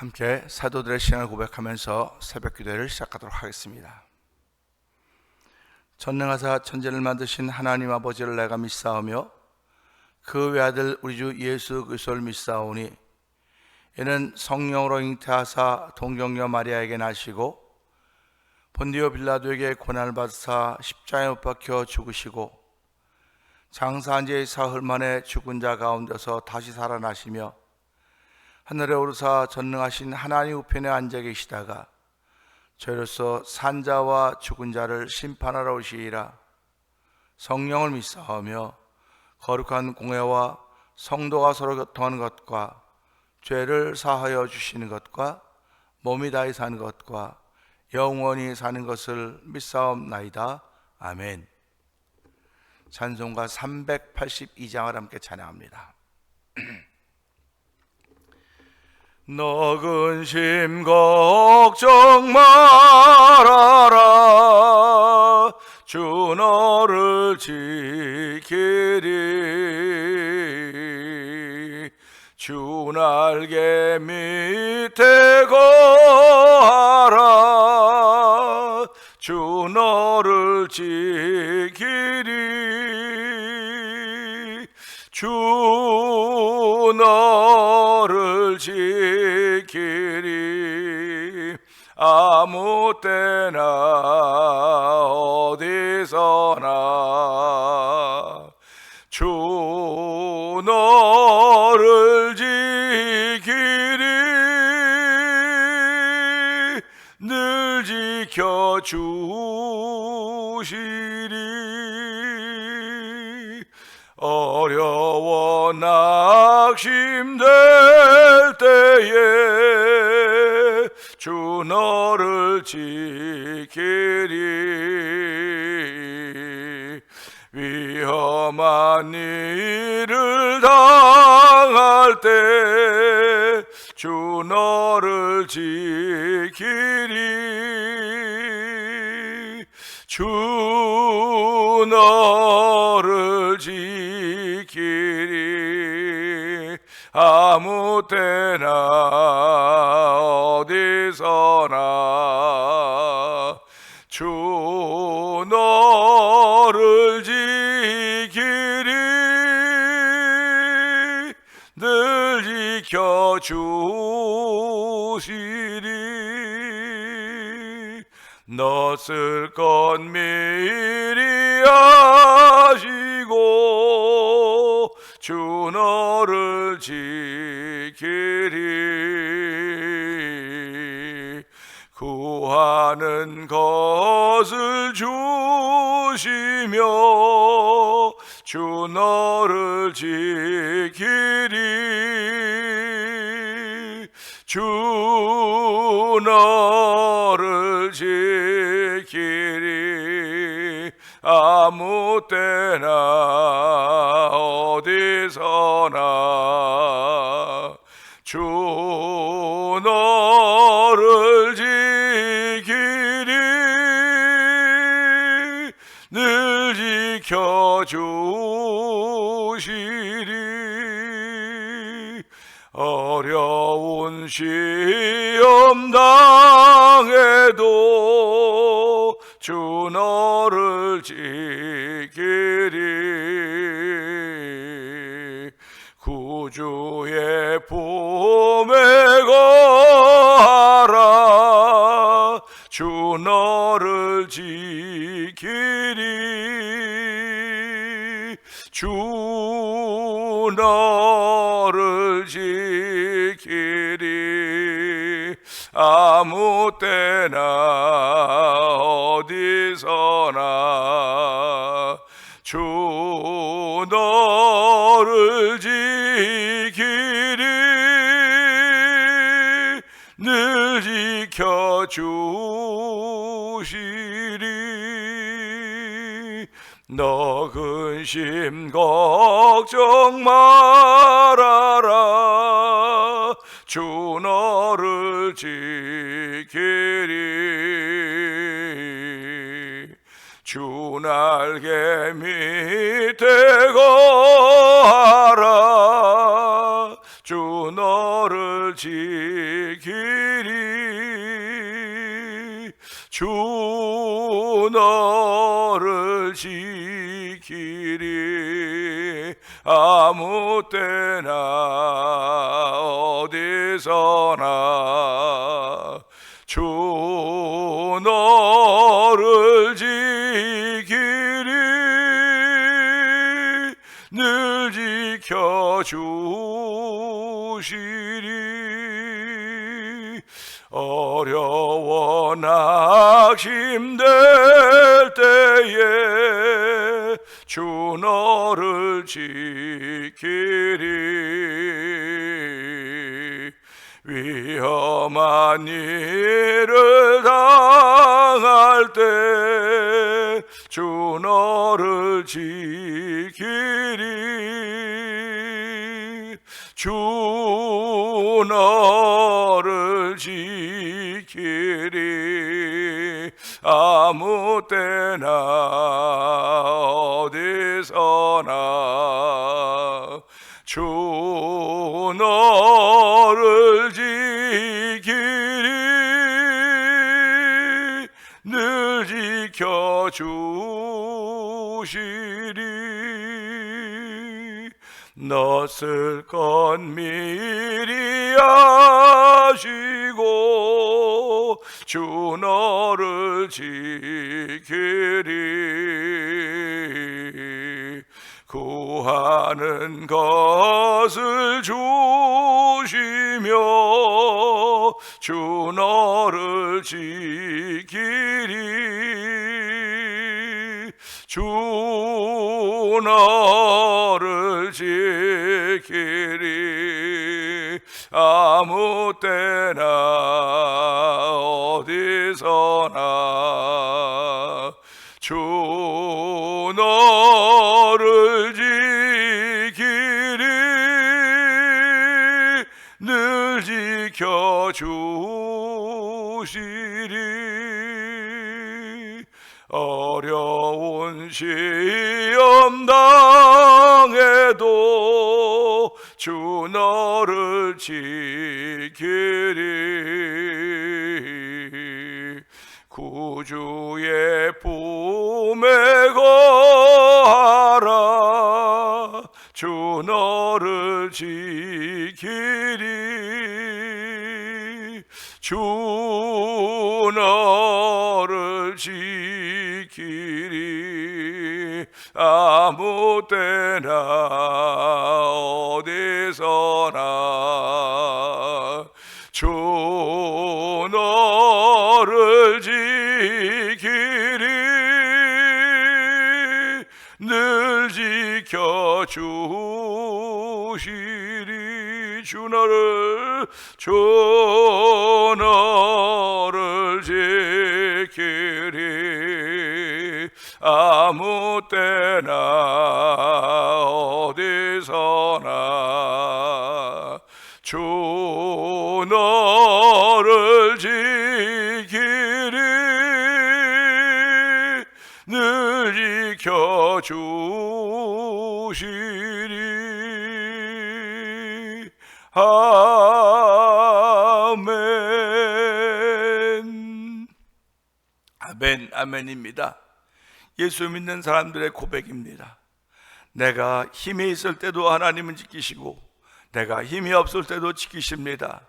함께 사도들의 신앙을 고백하면서 새벽 기도를 시작하도록 하겠습니다. 전능하사 천지를 만드신 하나님 아버지를 내가 믿사오며 그 외아들 우리 주 예수 그리스도를 믿사오니 이는 성령으로 잉태하사 동정녀 마리아에게 나시고 본디오 빌라도에게 고난을 받으사 십자가에 못 박혀 죽으시고 장사한 지 사흘 만에 죽은 자 가운데서 다시 살아나시며 하늘에 오르사 전능하신 하나님 우편에 앉아 계시다가 저희로서 산자와 죽은 자를 심판하러 오시리라. 성령을 믿사오며 거룩한 공회와 성도가 서로 교통하는 것과 죄를 사하여 주시는 것과 몸이 다히 사는 것과 영원히 사는 것을 믿사옵나이다. 아멘. 찬송가 382장을 함께 찬양합니다. 너 근심 걱정 말아라. 주 너를 지키리. 주 날개 밑에 거하라. 주 너를 지키리. 주 너를 지키리. 아무 때나 어디서나 주 너를 지키리. 늘 지켜주시리. 어려워 낙심될 때에 주 너를 지키리. 위험한 일을 당할 때 주 너를 지키리. 주 너를 지키리. 아무 때나 어디서나 주 너를 지키리. 늘 지켜주시리. 너 쓸 것 미리 아시고 주 너를 지키리. 구하는 것을 주시며 주 너를 지키리. 주 너를 지키리. 아무 때나 어디서나 주 너를 지키리. 늘 지켜주시리. 어려운 시험 당해도 주 너를 지키리. 구주의 품에 거하라. 주 너를 지키리. 주 너를 지키리. 아무 때나 어디서나 주 너를 지키리. 늘 지켜주시리. 너 근심 걱정 말아라. 주 너를 지키리. 주 날개 밑에 거하라. 주 너를 너를 지키리 주 너를 지키리 아무 때나 어디서나 주 너를 지키리 늘 지켜주시리 어려워 낙심될 때에 주 너를 지키리 위험한 일을 당할 때 주 너를 지키리 주 너를 지키리 아무 때나 어디서나 주 너를 지키리 늘 지켜주시리 낯설 것 미리 아시고 주 너를 지키리 구하는 것을 주시며 주 너를 지키리 주 너를 지키리 아무 때나 어디서나 주 너를 지키리 늘 지켜주시리 어려운 시험 당해도 주 너를 지키리 구주의 품에 거하라 주 너를 지키리 주 너를 지키리 아무 때나 어디서나 주 너를 지키리 늘 지켜주시리 주 너를 지키리 아무 때나 어디서나 주 너를 지키리 늘 지켜주시리 아멘 아멘 아멘입니다. 예수 믿는 사람들의 고백입니다. 내가 힘이 있을 때도 하나님은 지키시고 내가 힘이 없을 때도 지키십니다.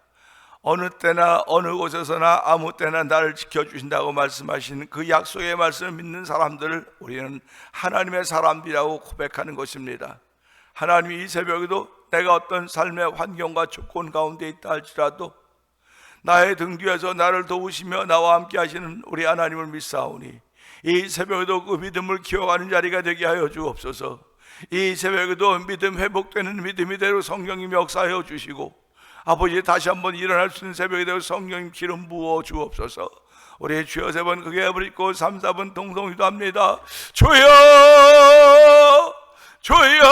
어느 때나 어느 곳에서나 아무 때나 나를 지켜주신다고 말씀하신 그 약속의 말씀을 믿는 사람들을 우리는 하나님의 사람들이라고 고백하는 것입니다. 하나님이 이 새벽에도 내가 어떤 삶의 환경과 조건 가운데 있다 할지라도 나의 등 뒤에서 나를 도우시며 나와 함께 하시는 우리 하나님을 믿사오니 이 새벽에도 그 믿음을 기억하는 자리가 되게 하여 주옵소서. 이 새벽에도 믿음 회복되는 믿음이대로 성령님이 역사하여 주시고 아버지 다시 한번 일어날 수 있는 새벽이 되어 성령님 기름 부어 주옵소서. 우리 주여 세 번 크게 부르고 3, 4번 동성 기도합니다. 주여 주여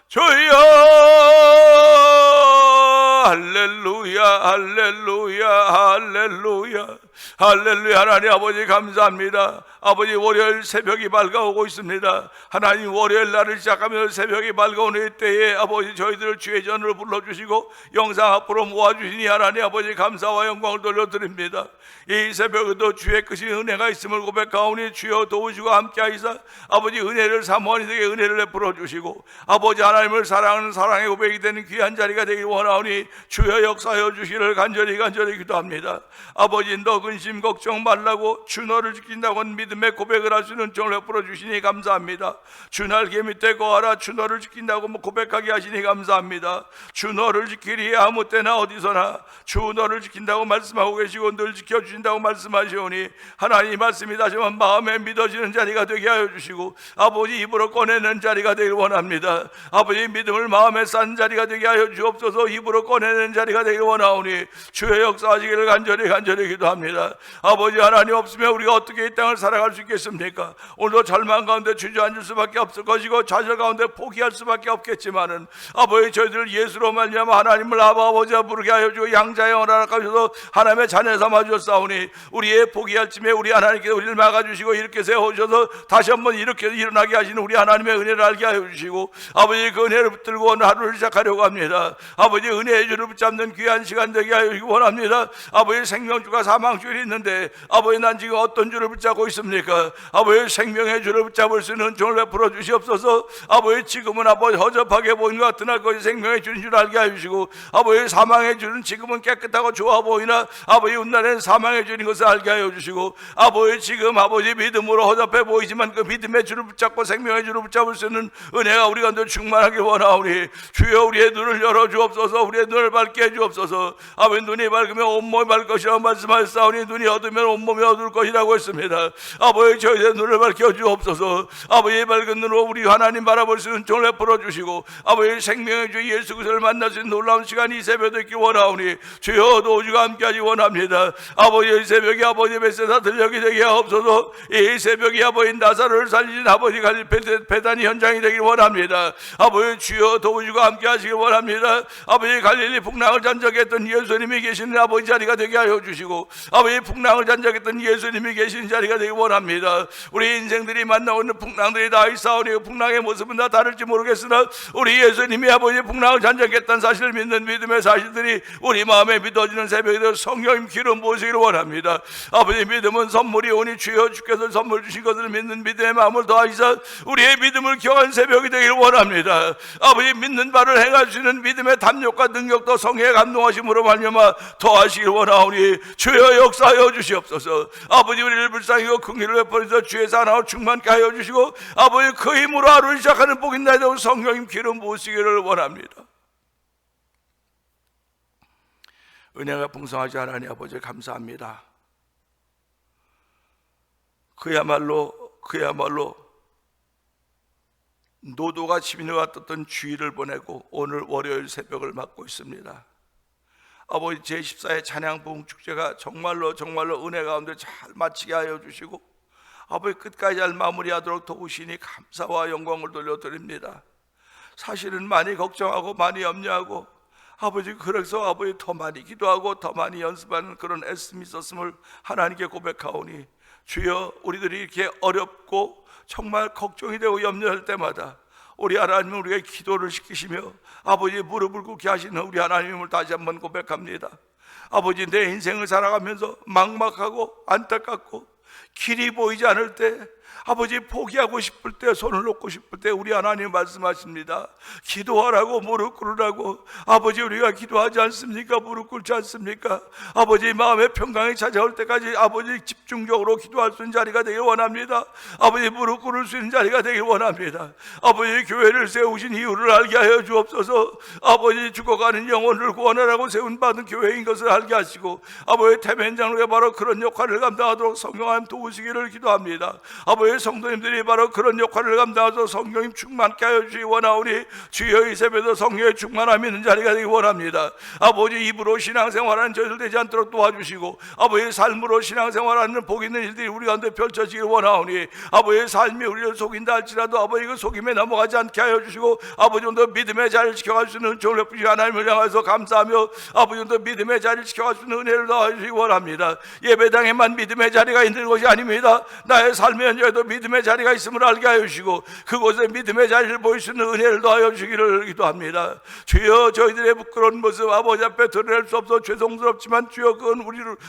주여 할렐루야 할렐루야 할렐루야 할렐루야. 하나님 아버지 감사합니다. 아버지 월요일 새벽이 밝아오고 있습니다. 하나님 월요일 날을 시작하면서 새벽이 밝아오는 때에 아버지 저희들을 주의 전으로 불러주시고 영상 앞으로 모아주시니 하나님 아버지 감사와 영광을 돌려드립니다. 이 새벽에도 주의 크신 은혜가 있음을 고백하오니 주여 도우시고 함께하시사 아버지 은혜를 사모하는 이에게 은혜를 베풀어 주시고 아버지 하나님을 사랑하는 사랑의 고백이 되는 귀한 자리가 되길 원하오니 주여 역사하여 주시기를 간절히 기도합니다. 아버지 너 근심 걱정 말라고 주 너를 지킨다고 믿음의 고백을 할 수 있는 은총을 베풀어 주시니 감사합니다. 주 날개 밑에 거하라 주 너를 지킨다고 고백하게 하시니 감사합니다. 주 너를 지키리 아무 때나 어디서나 주 너를 지킨다고 말씀하고 계시고 늘 지켜주신다고 말씀하시오니 하나님 말씀이 다시 한번 마음에 믿어지는 자리가 되게 하여 주시고 아버지 입으로 꺼내는 자리가 되길 원합니다. 아버지 믿음을 마음에 싼 자리가 되게 하여 주옵소서. 입으로 꺼내는 자리가 되길 원하오니 주의 역사하시기를 간절히 기도합니다. 아버지 하나님 없으면 우리가 어떻게 이 땅을 살아갈 수 있겠습니까? 오늘도 절망 가운데 주저앉을 수밖에 없을 것이고 좌절 가운데 포기할 수밖에 없겠지만은 아버지 저희들 예수로 말미암아 하나님을 아버지와 부르게 하여 주고 양자의 언하락하셔서 하나님의 자녀 삼아 주셨사오니 우리의 포기할 쯤에 우리 하나님께서 우리를 막아주시고 이렇게 세워주셔서 다시 한번 이렇게 일어나게 하시는 우리 하나님의 은혜를 알게 하여 주시고 아버지 그 은혜를 붙들고 오늘 하루를 시작하려고 합니다. 아버지 은혜의 줄을 붙잡는 귀한 시간 되게 하여 주시기 원합니다. 아버지 생명줄과 사망줄이 있는데 아버지 난 지금 어떤 줄을 붙잡고 있습니까? 아버지 생명의 줄을 붙잡을 수 있는 은총을 베풀어 주시옵소서. 아버지 지금은 아버지 허접하게 보이는 것 같으나 그것이 생명의 줄인 줄 알게 해주시고 아버지 사망의 줄은 지금은 깨끗하고 좋아 보이나 아버지 훗날에는 사망의 줄인 것을 알게 하여 주시고 아버지 지금 아버지 믿음으로 허접해 보이지만 그 믿음의 줄을 붙잡고 생명의 줄을 붙잡을 수 있는 은혜가 우리 가운데 충만하길 원하오니 주여 우리의 눈을 열어 주옵소서. 우리의 눈을 밝게 해 주옵소서. 아버지 눈이 밝으면 온몸이 밝을 것이라고 말씀하셨사오니 눈이 어두면 온몸이 어두울 것이라고 했습니다. 아버지 저희의 눈을 밝혀 주옵소서. 아버지의 밝은 눈으로 우리 하나님 바라볼 수 있는 종을 베풀어 주시고 아버지 생명의 주 예수 그리스도를 만날 수 있는 놀라운 시간이 이 새벽에 있기 원하오니 주여 도우주가 함께하기 원합니다. 아버지 이 새벽에 아버지 메시지가 들려게 되게 하옵소서. 이 새벽에 아버지 나사로를 살리신 아버지 갈릴 배단이 현장이 되길 원합니다. 아버지 주여 도우주가 함께하시길 원합니다. 아버지 갈릴리 풍랑을 잔적했던 예수님이 계시는 아버지 자리가 되게 하여 주시고 아버지 풍랑을 잔적했던 예수님이 계시는 자리가 되길 원합니다. 우리 인생들이 만나고 있는 풍랑들이 다 있사오니 그 풍랑의 모습은 다 다를지 모르겠으나 우리 예수님이 아버지 풍랑을 잔적했다는 사실을 믿는 믿음의 사실들이 우리 마음에 믿어지는 새벽에 되어 성령님 기름 부으시기를 원합니다. 아버지 믿음은 선물이 오니 주여 주께서 선물 주신 것을 믿는 믿음의 마음을 더하시사 우리의 믿음을 기억하는 새벽이 되기를 원합니다. 아버지 믿는 바를 행할 수 있는 믿음의 담력과 능력도 성령의 감동하심으로 말미암아 더하시기를 원하오니 주여 역사하여 주시옵소서. 아버지 우리를 불쌍히고 긍휼을 베풀어서 주의 사랑으로 충만케 하여 주시고 아버지 그 힘으로 하루를 시작하는 복이 나이다고 성령님 기름 부으시기를 원합니다. 은혜가 풍성하지 하나님 아버지 감사합니다. 그야말로 노도가 지민을 왔던 주일을 보내고 오늘 월요일 새벽을 맞고 있습니다. 아버지 제14회 찬양 부흥 축제가 정말로 은혜 가운데 잘 마치게 하여 주시고 아버지 끝까지 잘 마무리하도록 도우시니 감사와 영광을 돌려드립니다. 사실은 많이 걱정하고 많이 염려하고 아버지 그래서 아버지 더 많이 기도하고 더 많이 연습하는 그런 애씀이 있었음을 하나님께 고백하오니 주여 우리들이 이렇게 어렵고 정말 걱정이 되고 염려할 때마다 우리 하나님은 우리에게 기도를 시키시며 아버지 무릎을 꿇게 하시는 우리 하나님을 다시 한번 고백합니다. 아버지 내 인생을 살아가면서 막막하고 안타깝고 길이 보이지 않을 때 아버지 포기하고 싶을 때 손을 놓고 싶을 때 우리 하나님 말씀하십니다. 기도하라고 무릎 꿇으라고. 아버지 우리가 기도하지 않습니까? 무릎 꿇지 않습니까? 아버지 마음의 평강이 찾아올 때까지 아버지 집중적으로 기도할 수 있는 자리가 되길 원합니다. 아버지 무릎 꿇을 수 있는 자리가 되길 원합니다. 아버지 교회를 세우신 이유를 알게 하여 주옵소서. 아버지 죽어가는 영혼을 구원하라고 세운받은 교회인 것을 알게 하시고 아버지 태면장로가 바로 그런 역할을 감당하도록 성령하나님 도우시기를 기도합니다. 아버지 아버지 성도님들이 바로 그런 역할을 감당해서 성령님 충만케 하여 주시기 원하오니 주여 이 새벽에도 성령의 충만함이 있는 자리가 되기 원합니다. 아버지 입으로 신앙생활하는 저희들 되지 않도록 도와주시고 아버지의 삶으로 신앙생활하는 복 있는 일들이 우리 가운데 펼쳐지길 원하오니 아버지의 삶이 우리를 속인다 할지라도 아버지 그 속임에 넘어가지 않게 하여 주시고 아버지 오늘 믿음의 자리를 지켜갈 수 있는 은총을 베푸시 하나님을 향해서 감사하며 아버지 오늘 믿음의 자리를 지켜갈 수 있는 은혜를 더하시기 원합니다. 예배당에만 믿음의 자리가 있는 것이 아닙니다. 나의 삶의 현장에도 믿음의 자리가 있음을 알게 하여 주시고 그곳에 믿음의 자리를 보일 수 있는 은혜를 더하여 주기를 기도합니다. 주여 저희들의 부끄러운 모습 아버지 앞에 드러낼 수 없어 죄송스럽지만 주여 그건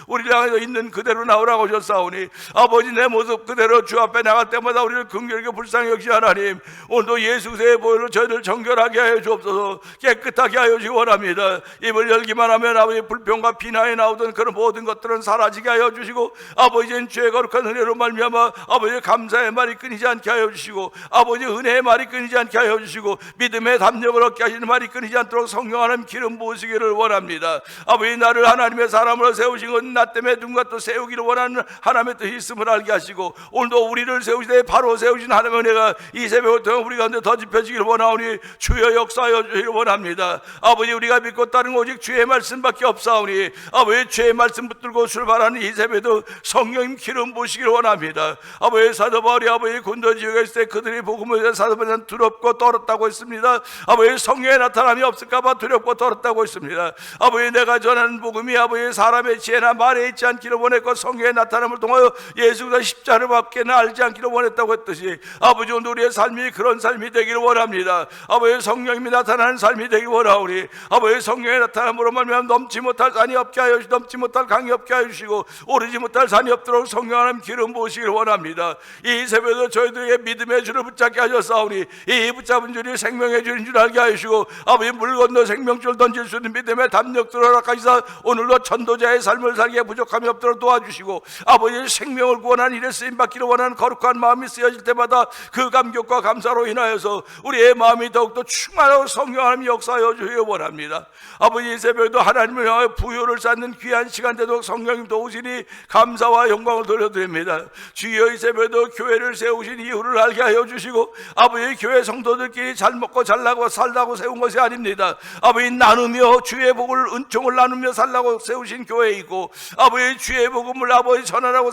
우리를 향해서 있는 그대로 나오라고 하셨사오니 아버지 내 모습 그대로 주 앞에 나갈 때마다 우리를 긍휼하게 불쌍히 여기시 하나님 오늘도 예수 그리스도의 보혈로 저희를 정결하게 하여 주옵소서. 깨끗하게 하여 주시기 원합니다. 입을 열기만 하면 아버지 불평과 비난에 나오던 그런 모든 것들은 사라지게 하여 주시고 아버지는 주의 거룩한 은혜로 말미암아 아버지 감사의 말이 끊이지 않게 하여 주시고 아버지 은혜의 말이 끊이지 않게 하여 주시고 믿음의 담력을 얻게 하시는 말이 끊이지 않도록 성령 하나님 기름 부으시기를 원합니다. 아버지 나를 하나님의 사람으로 세우신 건 나 때문에 누군가 또 세우기를 원하는 하나님의 뜻이 있음을 알게 하시고 오늘도 우리를 세우시되 바로 세우신 하나님의 은혜가 이 새벽을 통해 우리 가운데 더 짚혀지기를 원하오니 주여 역사하여 주시기를 원합니다. 아버지 우리가 믿고 따르는 오직 주의 말씀밖에 없사오니 아버지 주의 말씀 붙들고 출발하는 이 새벽에도 성령님 기름 부으시기를 원합니다. 아버지 사도 바울이 아버지 군도 지역에 있을 때 그들이 복음을 위해 사도 바울은 두렵고 떨었다고 했습니다. 아버지 성령의 나타남이 없을까봐 두렵고 떨었다고 했습니다. 아버지 내가 전하는 복음이 아버지 사람의 지혜나 말에 있지 않기를 원했고 성령의 나타남을 통하여 예수 그리스도 십자가를 밖에는 알지 않기를 원했다고 했듯이 아버지 오늘 우리의 삶이 그런 삶이 되기를 원합니다. 아버지 성령님이 나타나는 삶이 되기 원하오니 아버지 성령의 나타남으로 말미암아 넘지 못할 산이 없게 하여 주시고 넘지 못할 강이 없게 하여 주시고 오르지 못할 산이 없도록 성령 하나님 기름 부으시기를 원합니다. 이 새벽에도 저희들에게 믿음의 줄을 붙잡게 하셨사오니 이 붙잡은 줄이 생명의 줄인 줄 알게 하시고 아버지 물 건너 생명줄 던질 수 있는 믿음의 담력들을 허락하시사 오늘도 전도자의 삶을 살기에 부족함이 없도록 도와주시고 아버지 생명을 구원하는 일에 쓰임받기를 원하는 거룩한 마음이 쓰여질 때마다 그 감격과 감사로 인하여서 우리의 마음이 더욱더 충만하고 성령 하나님 역사하여 주시기 원합니다. 아버지 이 새벽에도 하나님을 향해 부요를 쌓는 귀한 시간대도 성령님 도우시니 감사와 영광을 돌려드립니다. 주여 이 새벽에도 교회를 세우신 이유를 알게 하여 주시고 아버지 교회 성도들끼리 잘 먹고 잘 나고 살라고 세운 것이 아닙니다. 아버지 나누며 주의 복을 은총을 나누며 살라고 세우신 교회이고 아버지 주의 복음을 아버지 전하라고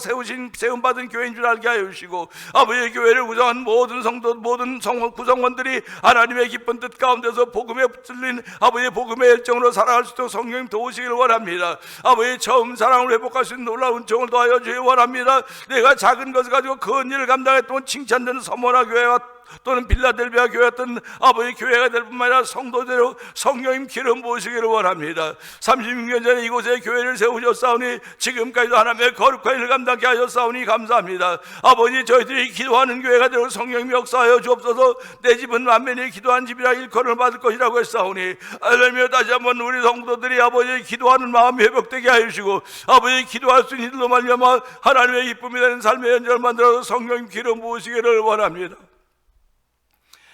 세움받은 교회인 줄 알게 하여 주시고 아버지 교회를 구성한 모든 성도 모든 구성원들이 하나님의 기쁜 뜻 가운데서 복음에 붙들린 아버지 복음의 열정으로 살아갈 수 있도록 성령님 도우시기를 원합니다. 아버지 처음 사랑을 회복할 수 있는 놀라운 은총을 더하여 주시기 원합니다. 내가 작은 것을 가지고 큰 일을 감당했던 칭찬되는 서머나 교회와 또는 빌라델비아 교회였던 아버지 교회가 될 뿐만 아니라 성도대로 성령님 기름 부으시기를 원합니다. 36년 전에 이곳에 교회를 세우셨사오니 지금까지도 하나님의 거룩한 일을 감당케 하셨사오니 감사합니다. 아버지 저희들이 기도하는 교회가 되고 성령님 역사하여 주옵소서. 내 집은 만민이 기도한 집이라 일컬음을 받을 것이라고 했사오니 알며 다시 한번 우리 성도들이 아버지 기도하는 마음이 회복되게 하여 주시고 아버지 기도할 수 있는 일로 말미암아 하나님의 기쁨이 되는 삶의 현장을 만들어서 성령님 기름 부으시기를 원합니다.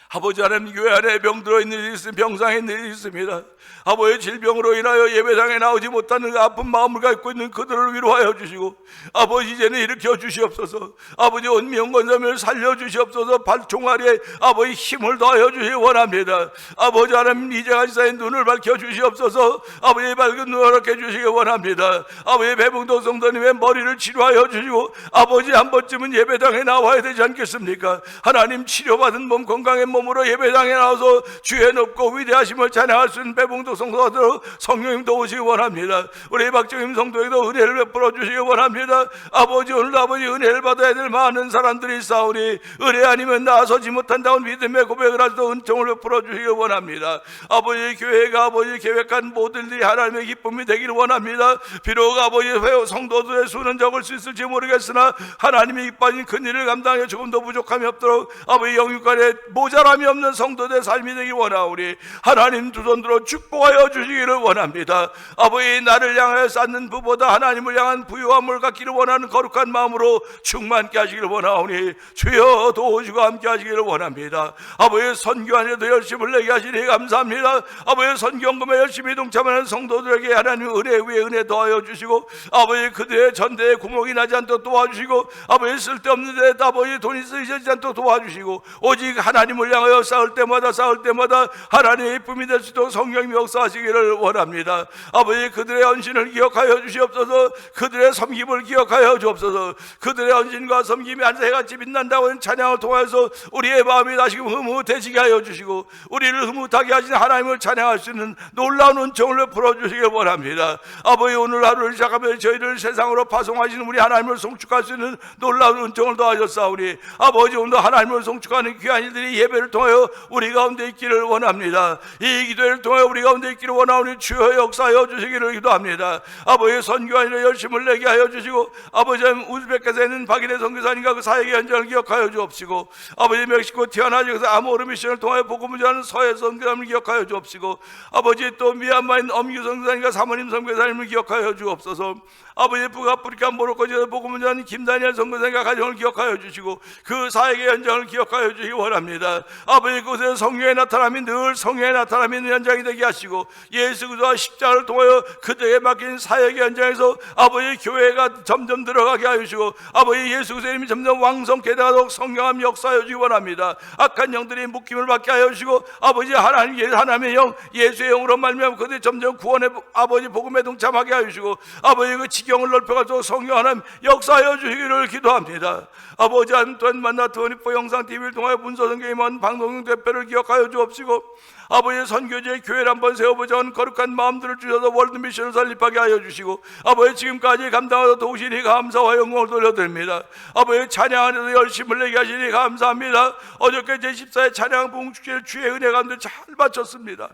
아버지 하나님 교회 안에 병들어 있는 일이 있습니다. 병상에 있는 일이 있습니다. 아버지 질병으로 인하여 예배당에 나오지 못하는 그 아픈 마음을 갖고 있는 그들을 위로하여 주시고 아버지 이제는 일으켜 주시옵소서. 아버지 온미영건사을 살려 주시옵소서. 발종아리에 아버지 힘을 더하여 주시기 원합니다. 아버지 하나님 이제가 시사의 눈을 밝혀 주시옵소서. 아버지 밝은 눈을 허락해 주시기 원합니다. 아버지 배봉도 성도님의 머리를 치료하여 주시고 아버지 한 번쯤은 예배당에 나와야 되지 않겠습니까? 하나님 치료받은 몸 건강의 몸으로 예배당에 나와서 주의 높고 위대하심을 찬양할 수 있는 배봉도 성도들로 성령님 도우시기 원합니다. 우리 박정임 성도에게도 은혜를 베풀어 주시기 원합니다. 아버지 오늘도 아버지 은혜를 받아야 될 많은 사람들이 있사오니 은혜 아니면 나서지 못한다고 믿음의 고백을 할 때 은총을 베풀어 주시기 원합니다. 아버지 교회가 아버지 계획한 모든 일이 하나님의 기쁨이 되기를 원합니다. 비록 아버지 성도들의 수는 적을 수 있을지 모르겠으나 하나님이 기뻐하신 큰 일을 감당해 조금도 부족함이 없도록 아버지 영육간에 모자라 바람이 없는 성도들의 삶이 되기 원하오니 하나님 두 손 들어 축복하여 주시기를 원합니다. 아버지, 나를 향하여 쌓는 부보다 하나님을 향한 부유함을 갖기를 원하는 거룩한 마음으로 충만케 하시기를 원하오니 주여 도우시고 함께 하시기를 원합니다. 아버지, 선교 안에도 열심을 내게 하시니 감사합니다. 아버지, 선교연금에 열심히 동참하는 성도들에게 하나님 은혜 위에 은혜 더하여 주시고, 아버지, 그들의 전대에 구멍이 나지 않도록 도와주시고, 아버지, 쓸데없는 데 아버지 돈이 쓰이지 않도록 도와주시고, 오직 하나님을 향하여 싸울 때마다 하나님의 품이 될 수 있도록 성령님이 역사하시기를 원합니다. 아버지, 그들의 헌신을 기억하여 주시옵소서. 그들의 섬김을 기억하여 주옵소서. 그들의 헌신과 섬김이 한새같이 빛난다고 하는 찬양을 통해서 우리의 마음이 다시금 흐뭇해지게 하여 주시고, 우리를 흐뭇하게 하신 하나님을 찬양할 수 있는 놀라운 은총을 풀어주시길 원합니다. 아버지, 오늘 하루를 시작하며 저희를 세상으로 파송하시는 우리 하나님을 송축할 수 있는 놀라운 은총을 더하셨사오니, 아버지, 오늘 하나님을 송축하는 귀한 이들이 예배를 통하여 우리 가운데 있기를 원합니다. 이 기도를 통하여 우리 가운데 있기를 원하오니 주여 역사하여 주시기를 기도합니다. 아버지, 선교하는 열심을 내게 하여 주시고, 아버지, 우즈베크에서 있는 박인혜 선교사님과 그 사역의 현장을 기억하여 주옵시고, 아버지, 멕시코 티아나주에서 아모르 미션을 통하여 복음을 전하는 서해 선교사님을 기억하여 주옵시고, 아버지, 또 미얀마의 엄규 선교사님과 사모님 선교사님을 기억하여 주옵소서. 아버지, 북아프리카 모로코지에서 복음을 전하는 김다니엘 선교사님과 가정을 기억하여 주시고, 그 사역의 현장을 기억하여 주시기 원합니다. 아버지, 그곳에서 성령의 나타남이 늘 성령의 나타남이 있는 현장이 되게 하시고, 예수 그리스도와 십자가를 통하여 그들에게 맡긴 사역의 현장에서 아버지, 교회가 점점 들어가게 하여 주시고, 아버지, 예수 그리스도님이 점점 왕성케 되도록 성령함 역사하여 주시기 원합니다. 악한 영들이 묶임을 받게 하여 주시고, 아버지, 하나님의 영, 예수의 영으로 말미암아 그들이 점점 구원의 아버지 복음에 동참하게 하여 주시고, 아버지, 그 지경을 넓혀가지고 성령 하나님 역사하여 주시기를 기도합니다. 아버지, 또한 만나 트원이포 영상 TV를 통하여 문서성경임원 방송용 대표를 기억하여 주옵시고, 아버지, 선교지의 교회를 한번 세워보자 하는 거룩한 마음들을 주셔서 월드미션을 설립하게 하여 주시고, 아버지, 지금까지 감당하여 도우시니 감사와 영광을 돌려드립니다. 아버지, 찬양 안에서 열심을 내게 하시니 감사합니다. 어저께 제14회 찬양 부흥축제를 주의 은혜 가운데 잘 마쳤습니다.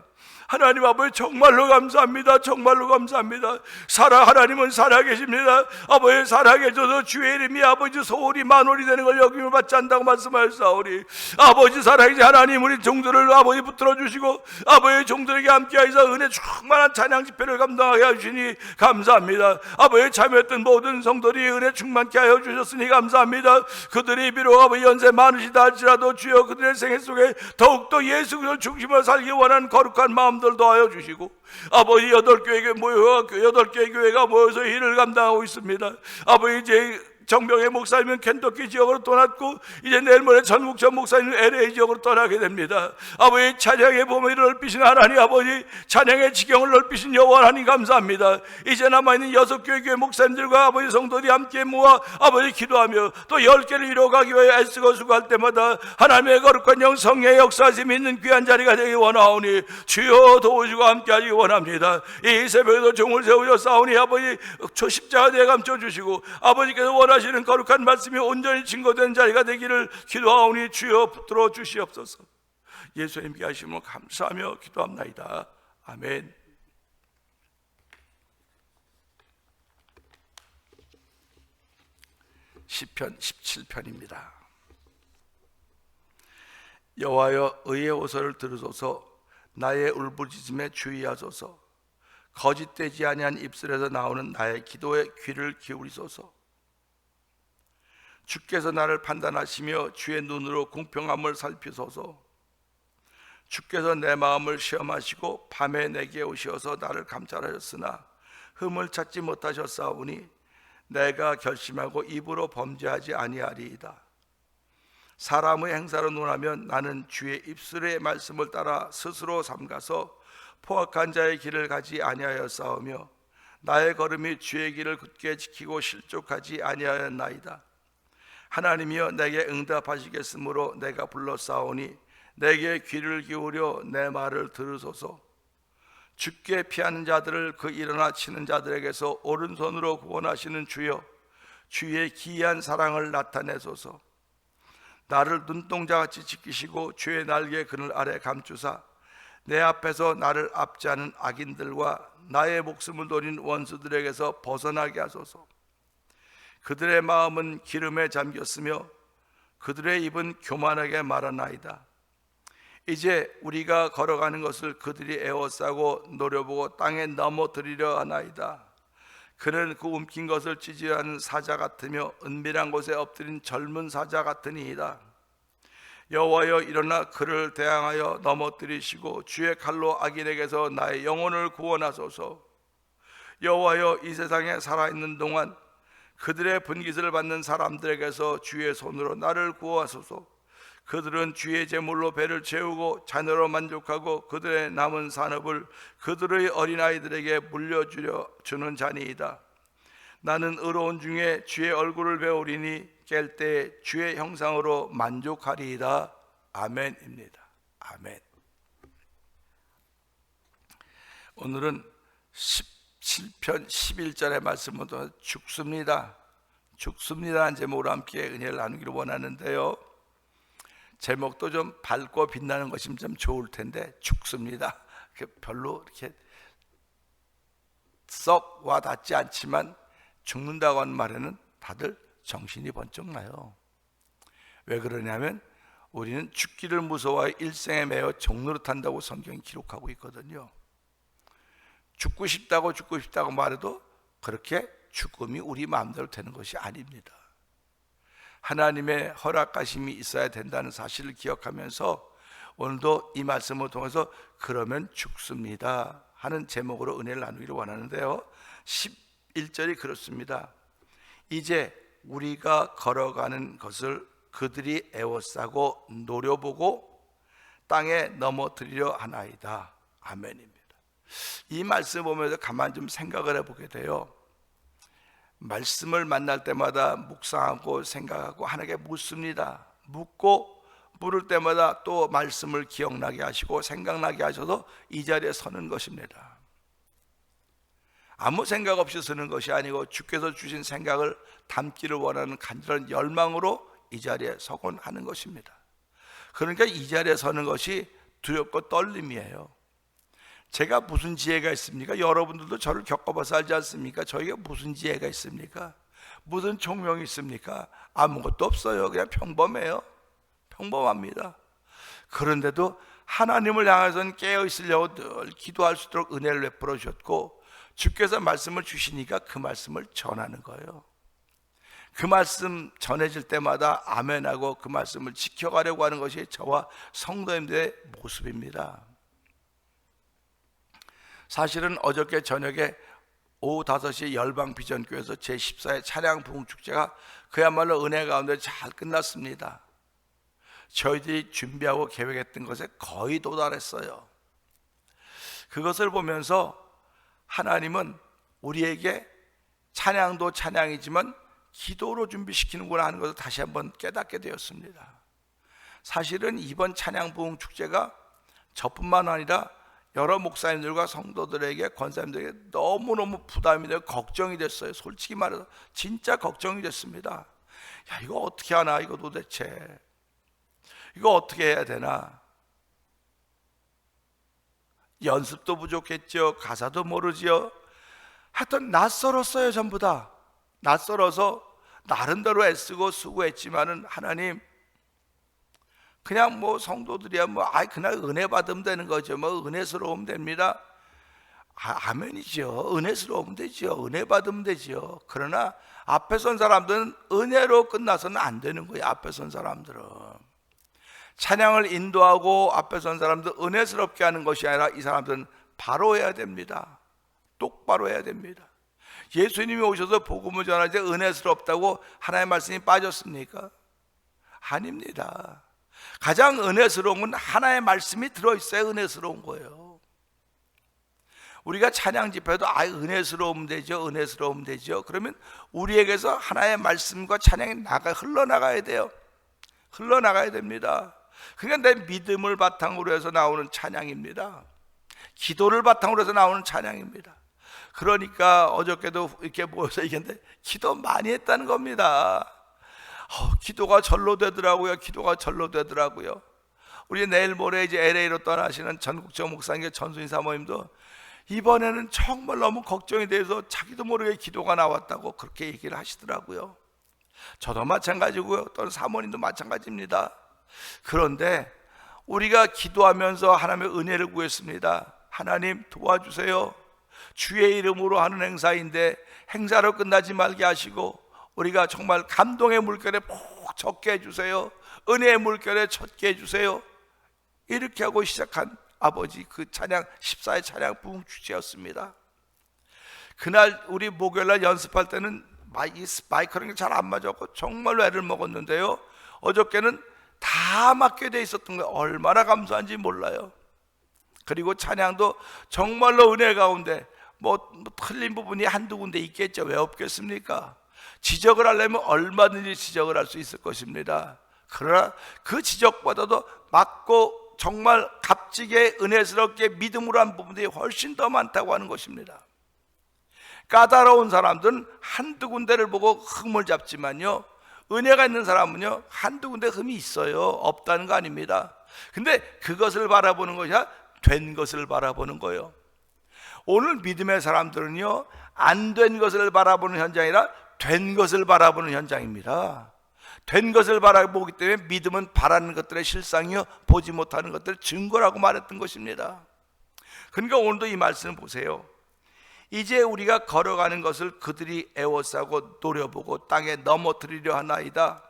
하나님 아버지, 정말로 감사합니다. 정말로 감사합니다. 하나님은 살아계십니다. 아버지, 살아계셔서 주의 이름이 아버지 소홀히 만홀이 되는 걸 여김을 받지 않는다고 말씀하셨사오니, 아버지 살아계신 하나님, 우리 종들을 아버지 붙들어 주시고, 아버지 종들에게 함께하셔서 은혜 충만한 찬양 집회를 감당하게 하시니 감사합니다. 아버지, 참여했던 모든 성도들이 은혜 충만케 하여 주셨으니 감사합니다. 그들이 비록 아버지 연세 많으시다 할지라도 주여 그들의 생애 속에 더욱더 예수 그리스도를 중심으로 살기 원하는 거룩한 마음들 더하여 주시고, 아버지, 8개 교회가 모여서 일을 감당하고 있습니다. 아버지, 이제 정병의 목사님은 켄터키 지역으로 떠났고, 이제 내일 모레 전국전 목사님은 LA 지역으로 떠나게 됩니다. 아버지, 찬양의 범위를 넓히신 하나님, 아버지, 찬양의 지경을 넓히신 여호와 하나님 감사합니다. 이제 남아있는 6교회 교회 목사님들과 아버지 성도들이 함께 모아 아버지 기도하며 또 10개를 이루어가기 위해 애쓰고 수고할 때마다 하나님의 거룩한 영성의 역사심이 있는 귀한 자리가 되기 원하오니 주여 도우시고 함께하기 원합니다. 이 새벽에도 종을 세우셔 싸우니 아버지, 십자가 내에 감춰주시고, 아버지께서 원하시는 거룩한 말씀이 온전히 증거된 자리가 되기를 기도하오니 주여 붙들어 주시옵소서. 예수님께 하심을 감사하며 기도합나이다. 아멘. 시편 17편입니다. 여호와여, 의의 호소를 들으소서. 나의 울부짖음에 주의하소서. 거짓되지 아니한 입술에서 나오는 나의 기도에 귀를 기울이소서. 주께서 나를 판단하시며 주의 눈으로 공평함을 살피소서. 주께서 내 마음을 시험하시고 밤에 내게 오시어서 나를 감찰하셨으나 흠을 찾지 못하셨사오니 내가 결심하고 입으로 범죄하지 아니하리이다. 사람의 행사로 논하면 나는 주의 입술의 말씀을 따라 스스로 삼가서 포악한 자의 길을 가지 아니하였사오며 나의 걸음이 주의 길을 굳게 지키고 실족하지 아니하였나이다. 하나님이여, 내게 응답하시겠으므로 내가 불렀사오니 내게 귀를 기울여 내 말을 들으소서. 주께 피하는 자들을 그 일어나 치는 자들에게서 오른손으로 구원하시는 주여, 주의 기이한 사랑을 나타내소서. 나를 눈동자같이 지키시고 주의 날개 그늘 아래 감추사 내 앞에서 나를 압제하는 악인들과 나의 목숨을 노린 원수들에게서 벗어나게 하소서. 그들의 마음은 기름에 잠겼으며 그들의 입은 교만하게 말하나이다. 이제 우리가 걸어가는 것을 그들이 애워싸고 노려보고 땅에 넘어뜨리려 하나이다. 그는 그 움킨 것을 찌질하는 사자 같으며 은밀한 곳에 엎드린 젊은 사자 같으니이다. 여호와여, 일어나 그를 대항하여 넘어뜨리시고 주의 칼로 악인에게서 나의 영혼을 구원하소서. 여호와여, 이 세상에 살아있는 동안 그들의 분깃을 받는 사람들에게서 주의 손으로 나를 구하소서. 그들은 주의 제물로 배를 채우고 자녀로 만족하고 그들의 남은 산업을 그들의 어린아이들에게 물려주려 주는 자니이다. 나는 의로운 중에 주의 얼굴을 배우리니 깰 때 주의 형상으로 만족하리이다. 아멘입니다. 아멘. 오늘은 17편 11절의 말씀을 통해 죽습니다라는 제목으로 함께 은혜를 나누기를 원하는데요, 제목도 좀 밝고 빛나는 것이면 좀 좋을 텐데 죽습니다. 별로 이렇게 썩 와닿지 않지만 죽는다고 하는 말에는 다들 정신이 번쩍 나요. 왜 그러냐면 우리는 죽기를 무서워하여 일생에 매여 종노릇한다고 성경이 기록하고 있거든요. 죽고 싶다고 말해도 그렇게 죽음이 우리 마음대로 되는 것이 아닙니다. 하나님의 허락하심이 있어야 된다는 사실을 기억하면서 오늘도 이 말씀을 통해서 그러면 죽습니다 하는 제목으로 은혜를 나누기를 원하는데요, 11절이 그렇습니다. 이제 우리가 걸어가는 것을 그들이 애워싸고 노려보고 땅에 넘어뜨리려 하나이다. 아멘입니다. 이 말씀을 보면서 가만히 좀 생각을 해보게 돼요. 말씀을 만날 때마다 묵상하고 생각하고 하나님께 묻습니다. 묻고 물을 때마다 또 말씀을 기억나게 하시고 생각나게 하셔서 이 자리에 서는 것입니다. 아무 생각 없이 서는 것이 아니고 주께서 주신 생각을 담기를 원하는 간절한 열망으로 이 자리에 서곤 하는 것입니다. 그러니까 이 자리에 서는 것이 두렵고 떨림이에요. 제가 무슨 지혜가 있습니까? 여러분들도 저를 겪어봐서 알지 않습니까? 저희가 무슨 지혜가 있습니까? 무슨 총명이 있습니까? 아무것도 없어요. 그냥 평범해요. 평범합니다. 그런데도 하나님을 향해서는 깨어있으려고 늘 기도할 수 있도록 은혜를 베풀어 주셨고, 주께서 말씀을 주시니까 그 말씀을 전하는 거예요. 그 말씀 전해질 때마다 아멘하고 그 말씀을 지켜가려고 하는 것이 저와 성도님들의 모습입니다. 사실은 어저께 저녁에 오후 5시 열방비전교회에서 제14회 찬양 부흥축제가 그야말로 은혜 가운데 잘 끝났습니다. 저희들이 준비하고 계획했던 것에 거의 도달했어요. 그것을 보면서 하나님은 우리에게 찬양도 찬양이지만 기도로 준비시키는구나 하는 것을 다시 한번 깨닫게 되었습니다. 사실은 이번 찬양 부흥축제가 저뿐만 아니라 여러 목사님들과 성도들에게, 권사님들에게 너무너무 부담이 되고 걱정이 됐어요. 솔직히 말해서 진짜 걱정이 됐습니다. 야, 이거 어떻게 하나, 이거 도대체 이거 어떻게 해야 되나. 연습도 부족했죠. 가사도 모르지요. 하여튼 낯설었어요. 전부 다 낯설어서 나름대로 애쓰고 수고했지만은 하나님, 그냥 뭐 성도들이야 그냥 은혜 받으면 되는 거죠. 은혜스러우면 됩니다. 아멘이죠. 은혜스러우면 되죠. 은혜 받으면 되죠. 그러나 앞에 선 사람들은 은혜로 끝나서는 안 되는 거예요. 앞에 선 사람들은 찬양을 인도하고 앞에 선 사람들 은혜스럽게 하는 것이 아니라 이 사람들은 바로 해야 됩니다. 똑바로 해야 됩니다. 예수님이 오셔서 복음을 전할 때 은혜스럽다고 하나님의 말씀이 빠졌습니까? 아닙니다. 가장 은혜스러운 건 하나의 말씀이 들어있어야 은혜스러운 거예요. 우리가 찬양 집회도 은혜스러우면 되죠. 은혜스러우면 되죠. 그러면 우리에게서 하나의 말씀과 찬양이 흘러나가야 돼요. 흘러나가야 됩니다. 그러니까 내 믿음을 바탕으로 해서 나오는 찬양입니다. 기도를 바탕으로 해서 나오는 찬양입니다. 그러니까 어저께도 이렇게 모여서 얘기했는데 기도 많이 했다는 겁니다. 기도가 절로 되더라고요. 기도가 절로 되더라고요. 우리 내일 모레 이제 LA로 떠나시는 전국적 목사님 전순희 사모님도 이번에는 정말 너무 걱정이 돼서 자기도 모르게 기도가 나왔다고 그렇게 얘기를 하시더라고요. 저도 마찬가지고요. 또는 사모님도 마찬가지입니다. 그런데 우리가 기도하면서 하나님의 은혜를 구했습니다. 하나님 도와주세요. 주의 이름으로 하는 행사인데 행사로 끝나지 말게 하시고 우리가 정말 감동의 물결에 푹 젖게 해주세요. 은혜의 물결에 젖게 해주세요. 이렇게 하고 시작한 아버지 그 찬양 14의 찬양 부흥 주제였습니다. 그날 우리 목요일날 연습할 때는 마이크랑 잘 안 맞았고 정말로 애를 먹었는데요, 어저께는 다 맞게 돼 있었던 거예요. 얼마나 감사한지 몰라요. 그리고 찬양도 정말로 은혜 가운데 뭐 틀린 부분이 한두 군데 있겠죠. 왜 없겠습니까? 지적을 하려면 얼마든지 지적을 할 수 있을 것입니다. 그러나 그 지적보다도 맞고 정말 값지게 은혜스럽게 믿음으로 한 부분들이 훨씬 더 많다고 하는 것입니다. 까다로운 사람들은 한두 군데를 보고 흠을 잡지만요, 은혜가 있는 사람은요 한두 군데 흠이 있어요. 없다는 거 아닙니다. 근데 그것을 바라보는 것이 아니라 된 것을 바라보는 거예요. 오늘 믿음의 사람들은요 안 된 것을 바라보는 현장이 아니라 된 것을 바라보는 현장입니다. 된 것을 바라보기 때문에 믿음은 바라는 것들의 실상이요 보지 못하는 것들의 증거라고 말했던 것입니다. 그러니까 오늘도 이 말씀을 보세요. 이제 우리가 걸어가는 것을 그들이 애워싸고 노려보고 땅에 넘어뜨리려 하나이다.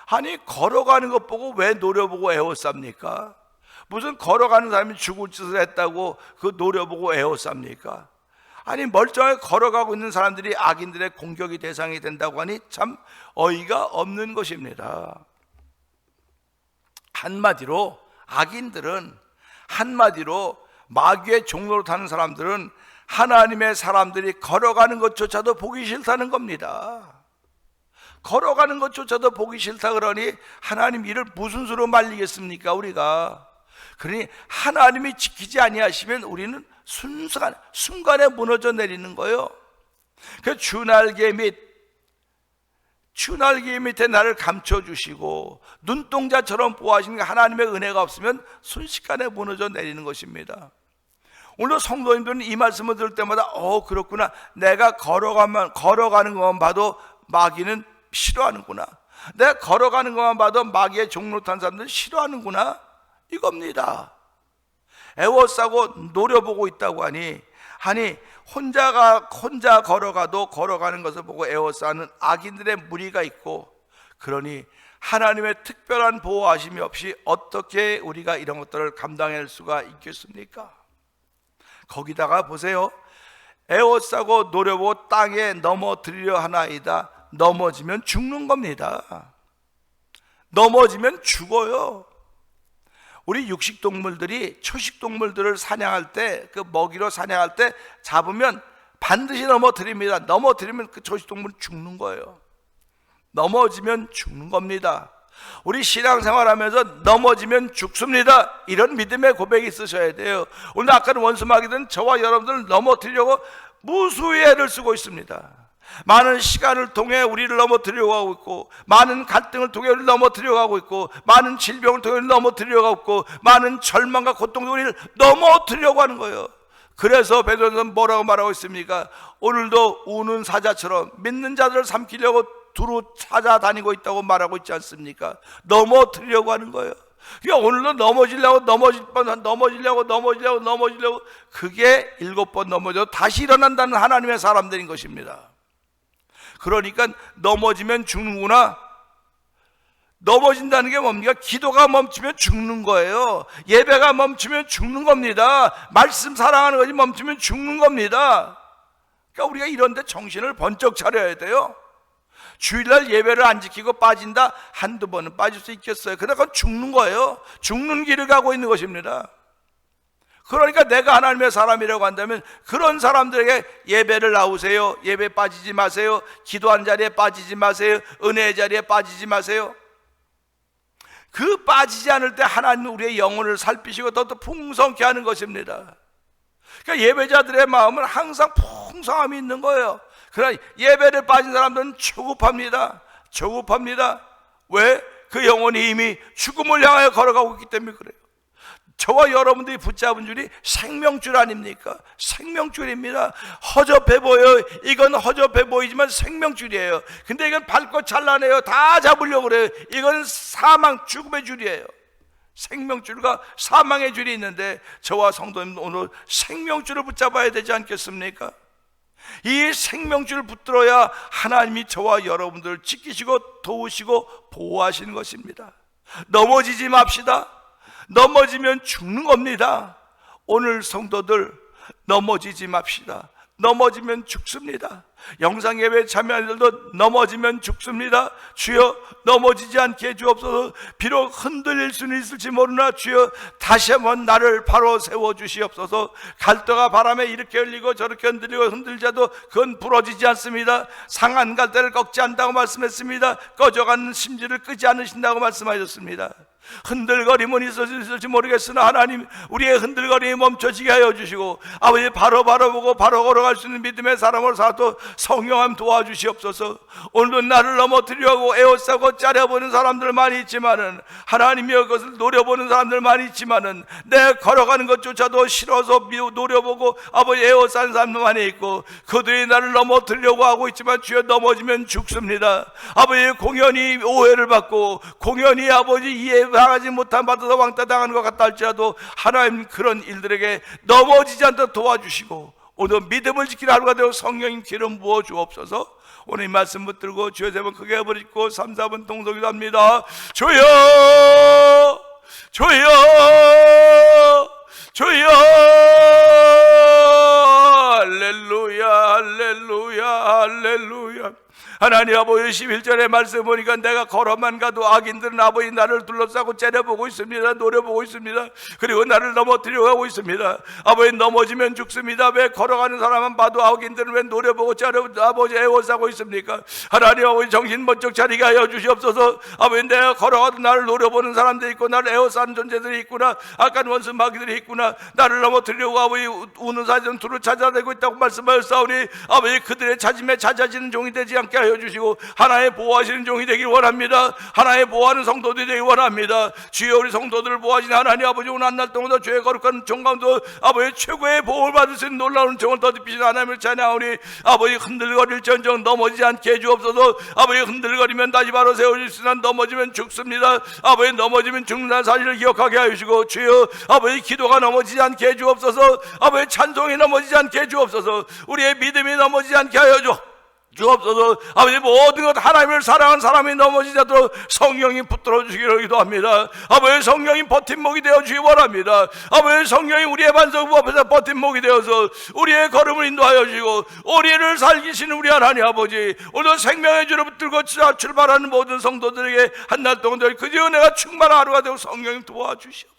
아니 걸어가는 것 보고 왜 노려보고 애워쌉니까? 무슨 걸어가는 사람이 죽을 짓을 했다고 그 노려보고 애워쌉니까? 아니 멀쩡하게 걸어가고 있는 사람들이 악인들의 공격의 대상이 된다고 하니 참 어이가 없는 것입니다. 한마디로 악인들은, 한마디로 마귀의 종로로 타는 사람들은 하나님의 사람들이 걸어가는 것조차도 보기 싫다는 겁니다. 걸어가는 것조차도 보기 싫다 그러니 하나님 이를 무슨 수로 말리겠습니까 우리가? 그러니 하나님이 지키지 아니하시면 우리는 순간에 무너져 내리는 거예요. 그 주날개 밑에 나를 감춰주시고 눈동자처럼 보호하시는 하나님의 은혜가 없으면 순식간에 무너져 내리는 것입니다. 오늘 성도님들은 이 말씀을 들을 때마다 그렇구나, 내가 걸어가는 것만 봐도 마귀는 싫어하는구나, 내가 걸어가는 것만 봐도 마귀의 종로 탄 사람들은 싫어하는구나, 이겁니다. 애워싸고 노려보고 있다고 하니 혼자 걸어가도 걸어가는 것을 보고 애워싸는 악인들의 무리가 있고, 그러니 하나님의 특별한 보호하심이 없이 어떻게 우리가 이런 것들을 감당할 수가 있겠습니까? 거기다가 보세요. 애워싸고 노려보고 땅에 넘어뜨리려 하나이다. 넘어지면 죽는 겁니다. 넘어지면 죽어요. 우리 육식동물들이 초식동물들을 사냥할 때, 그 먹이로 사냥할 때 잡으면 반드시 넘어뜨립니다. 넘어뜨리면 그 초식동물은 죽는 거예요. 넘어지면 죽는 겁니다. 우리 신앙생활하면서 넘어지면 죽습니다. 이런 믿음의 고백이 있으셔야 돼요. 오늘 아까는 원수마귀들은 저와 여러분들을 넘어뜨리려고 무수히 애를 쓰고 있습니다. 많은 시간을 통해 우리를 넘어뜨리려고 하고 있고, 많은 갈등을 통해 우리를 넘어뜨리려고 하고 있고, 많은 질병을 통해 우리를 넘어뜨리려고 하고 있고, 많은 절망과 고통으로 우리를 넘어뜨리려고 하는 거예요. 그래서 베드로는 뭐라고 말하고 있습니까? 오늘도 우는 사자처럼 믿는 자들을 삼키려고 두루 찾아다니고 있다고 말하고 있지 않습니까? 넘어뜨리려고 하는 거예요. 그러니까 오늘도 넘어지려고 그게 7번 넘어져 다시 일어난다는 하나님의 사람들인 것입니다. 그러니까 넘어지면 죽는구나. 넘어진다는 게 뭡니까? 기도가 멈추면 죽는 거예요. 예배가 멈추면 죽는 겁니다. 말씀 사랑하는 것이 멈추면 죽는 겁니다. 그러니까 우리가 이런 데 정신을 번쩍 차려야 돼요. 주일날 예배를 안 지키고 빠진다? 한두 번은 빠질 수 있겠어요. 그러나 그건 죽는 거예요. 죽는 길을 가고 있는 것입니다. 그러니까 내가 하나님의 사람이라고 한다면 그런 사람들에게 예배를 나오세요, 예배 빠지지 마세요, 기도하는 자리에 빠지지 마세요, 은혜의 자리에 빠지지 마세요. 그 빠지지 않을 때 하나님은 우리의 영혼을 살피시고 더 풍성케 하는 것입니다. 그러니까 예배자들의 마음은 항상 풍성함이 있는 거예요. 그러나 예배를 빠진 사람들은 조급합니다. 왜? 그 영혼이 이미 죽음을 향하여 걸어가고 있기 때문에 그래요. 저와 여러분들이 붙잡은 줄이 생명줄 아닙니까? 생명줄입니다. 허접해 보여요. 이건 허접해 보이지만 생명줄이에요. 근데 이건 밝고 찬란해요. 다 잡으려고 그래요. 이건 사망, 죽음의 줄이에요. 생명줄과 사망의 줄이 있는데 저와 성도님 오늘 생명줄을 붙잡아야 되지 않겠습니까? 이 생명줄을 붙들어야 하나님이 저와 여러분들을 지키시고 도우시고 보호하시는 것입니다. 넘어지지 맙시다. 넘어지면 죽는 겁니다. 오늘 성도들 넘어지지 맙시다. 넘어지면 죽습니다. 영상예배 참여하는 들도 넘어지면 죽습니다. 주여 넘어지지 않게 해주옵소서. 비록 흔들릴 수는 있을지 모르나 주여 다시 한번 나를 바로 세워주시옵소서. 갈대가 바람에 이렇게 흘리고 저렇게 흔들리고 흔들자도 그건 부러지지 않습니다. 상한 갈대를 꺾지 않는다고 말씀했습니다. 꺼져가는 심지를 끄지 않으신다고 말씀하셨습니다. 흔들거림은 있을지 모르겠으나 하나님 우리의 흔들거림이 멈춰지게 하여 주시고 아버지 바로 보고 바로 걸어갈 수 있는 믿음의 사람으로 살아도 성령함 도와주시옵소서. 오늘도 나를 넘어뜨리려 하고 에워싸고 짜려보는 사람들 많이 있지만은 하나님이여 그것을 노려보는 사람들 많이 있지만은 내 걸어가는 것조차도 싫어서 노려보고 아버지 에워싸는 사람들 많이 있고 그들이 나를 넘어뜨리려고 하고 있지만 주여 넘어지면 죽습니다. 아버지 공연히 오해를 받고 공연히 아버지 이해당하지 못한 받아서 왕따 당하는 것 같다 할지라도 하나님 그런 일들에게 넘어지지 않도록 도와주시고 오늘 믿음을 지키는 하루가 되어 성령님 기름 부어 주옵소서. 오늘 이 말씀 붙들고 주여 세 번 크게 부르짖고 3, 4분 동성기도 합니다. 주여 주여 주여 할렐루야 할렐루야 할렐루야. 하나님 아버지 11절의 말씀 보니까 내가 걸어만 가도 악인들은 아버지 나를 둘러싸고 째려보고 있습니다. 노려보고 있습니다. 그리고 나를 넘어뜨리려고 하고 있습니다. 아버지 넘어지면 죽습니다. 왜 걸어가는 사람만 봐도 악인들은 왜 노려보고 째려보고 아버지 애워싸고 있습니까? 하나님 아버지 정신 번쩍 차리게 하여 주시옵소서. 아버지 내가 걸어가도 나를 노려보는 사람들이 있고 나를 애워싸는 존재들이 있구나. 악한 원수 마귀들이 있구나. 나를 넘어뜨리려고 아버지 우는 사전 두루 찾아내고 있다고 말씀하셨사오니 아버지 그들의 찾음에 찾아지는 종이 되지 않게 하여 주시고 하나의 보호하시는 종이 되길 원합니다. 하나의 보호하는 성도들이 되길 원합니다. 주여 우리 성도들을 보호하시는 하나님 아버지 오늘 한 날 동안도 죄의 거룩한 정강도 아버지 최고의 보호를 받을 수 있는 놀라운 정을 더듬히시는 하나님을 찬양하오니 아버지 흔들거릴지언정 넘어지지 않게 해주옵소서. 아버지 흔들거리면 다시 바로 세워주시나 넘어지면 죽습니다. 아버지 넘어지면 죽는다는 사실을 기억하게 하여 주시고 주여 아버지 기도가 넘어지지 않게 해주옵소서. 아버지 찬송이 넘어지지 않게 해주옵소서. 우리의 믿음이 넘어지지 않게 하여 주옵소서. 아버지 모든 것 하나님을 사랑하는 사람이 넘어지지 않도록 성령이 붙들어 주시기를 기도합니다. 아버지 성령이 버팀목이 되어 주시기 원합니다. 아버지 성령이 우리의 반석 앞에서 버팀목이 되어서 우리의 걸음을 인도하여 주시고 우리를 살기시는 우리 하나님 아버지 오늘 생명의 주를 붙들고 출발하는 모든 성도들에게 한 날 동안 그저 내가 충만한 하루가 되고 성령이 도와주시옵소서.